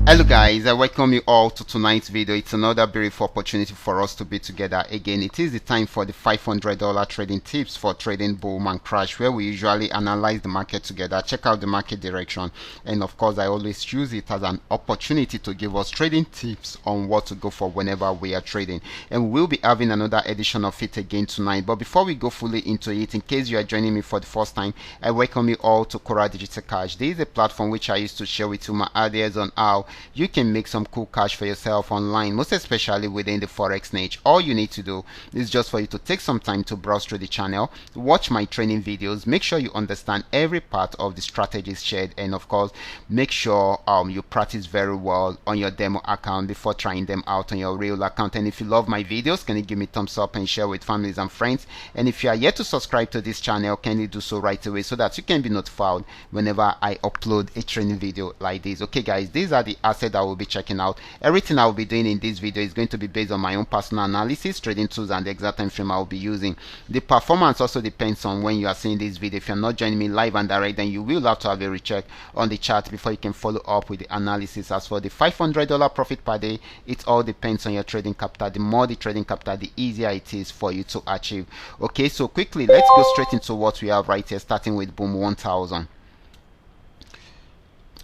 Hello guys, I welcome you all to tonight's video. It's another beautiful opportunity for us to be together again. It is the time for the $500 trading tips for trading boom and crash, where we usually analyze the market together, check out the market direction, and of course I always use it as an opportunity to give us trading tips on what to go for whenever we are trading. And we'll be having another edition of it again tonight. But before we go fully into it, in case you are joining me for the first time, I welcome you all to Qora Digital Cash. This is a platform which I used to share with you my ideas on how you can make some cool cash for yourself online, most especially within the forex niche. All you need to do is just for you to take some time to browse through the channel, watch my training videos, make sure you understand every part of the strategies shared, and of course make sure you practice very well on your demo account before trying them out on your real account. And if you love my videos, can you give me thumbs up and share with families and friends? And if you are yet to subscribe to this channel, can you do so right away so that you can be notified whenever I upload a training video like this. Okay guys, these are the assets that we'll be checking out. Everything I will be doing in this video is going to be based on my own personal analysis, trading tools, and the exact time frame I will be using. The performance also depends on when you are seeing this video. If you're not joining me live and direct, then you will have to have a recheck on the chart before you can follow up with the analysis. As for the $500 profit per day, it all depends on your trading capital. The more the trading capital, the easier it is for you to achieve. Okay, so quickly let's go straight into what we have right here, starting with boom 1000.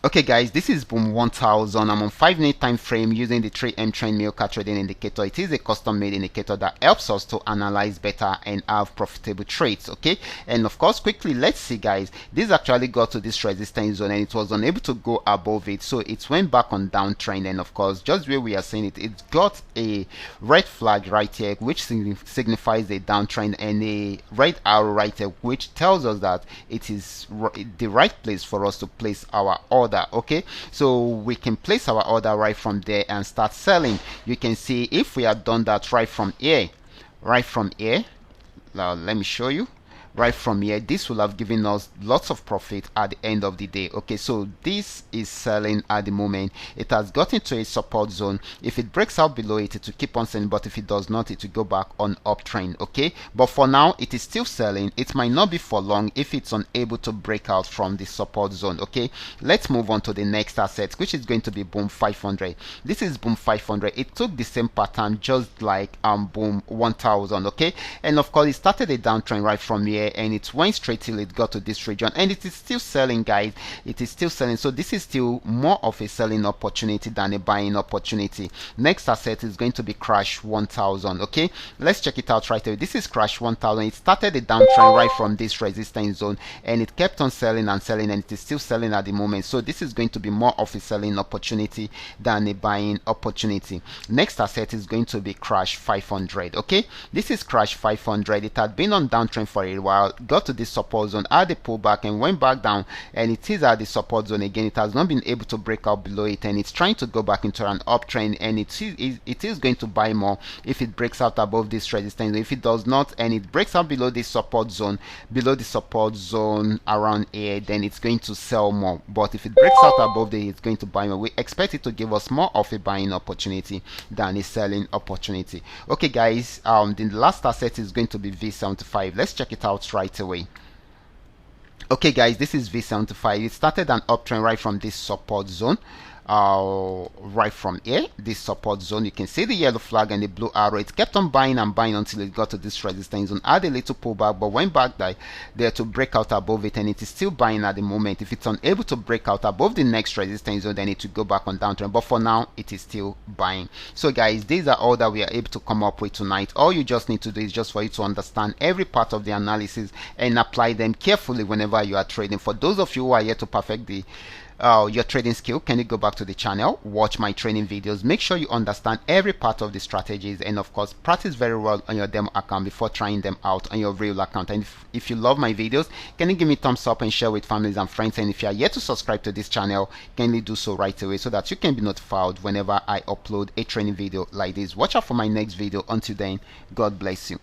Okay guys, this is boom 1000. I'm on 5-minute time frame using the 3M trend Milka trading indicator. It is a custom made indicator that helps us to analyze better and have profitable trades. Okay, and of course quickly let's see guys, this actually got to this resistance zone and it was unable to go above it, so it went back on downtrend. And of course, just where we are seeing it, it got a red flag right here which signifies a downtrend, and a red arrow right here which tells us that it is the right place for us to place our order. Okay, so we can place our order right from there and start selling. You can see if we had done that right from here, now let me show you. Right from here, this will have given us lots of profit at the end of the day. Okay, so this is selling at the moment. It has gotten to a support zone. If it breaks out below it, it will keep on selling, but if it does not, it will go back on uptrend. Okay, but for now it is still selling. It might not be for long if it's unable to break out from the support zone. Okay, let's move on to the next asset, which is going to be boom 500. This is boom 500. It took the same pattern just like boom 1000. Okay, and of course it started a downtrend right from here, and it went straight till it got to this region, and it is still selling guys. It is still selling, so this is still more of a selling opportunity than a buying opportunity. Next asset is going to be crash 1000. Okay, let's check it out right away. This is crash 1000. It started a downtrend right from this resistance zone, and it kept on selling and selling, and it is still selling at the moment. So this is going to be more of a selling opportunity than a buying opportunity. Next asset is going to be crash 500. Okay, this is crash 500. It had been on downtrend for a while, got to this support zone, had a pullback and went back down, and it is at the support zone again. It has not been able to break out below it, and it's trying to go back into an uptrend, and it is going to buy more if it breaks out above this resistance. If it does not and it breaks out below this support zone, around here, then it's going to sell more. But if it breaks out above there, it's going to buy more. We expect it to give us more of a buying opportunity than a selling opportunity. Okay guys, the last asset is going to be V75. Let's check it out right away. Okay guys, this is V75. It started an uptrend right from this support zone, right from here, this support zone. You can see the yellow flag and the blue arrow. It kept on buying and buying until it got to this resistance zone, had a little pullback, but went back there to break out above it, and it is still buying at the moment. If it's unable to break out above the next resistance zone, then it will go back on downtrend, but for now it is still buying. So guys, these are all that we are able to come up with tonight. All you just need to do is just for you to understand every part of the analysis and apply them carefully whenever you are trading. For those of you who are yet to perfect your trading skill, can you go back to the channel, watch my training videos, make sure you understand every part of the strategies, and of course practice very well on your demo account before trying them out on your real account. And if you love my videos, can you give me thumbs up and share with families and friends? And if you are yet to subscribe to this channel, can you do so right away so that you can be notified whenever I upload a training video like this. Watch out for my next video. Until then, God bless you.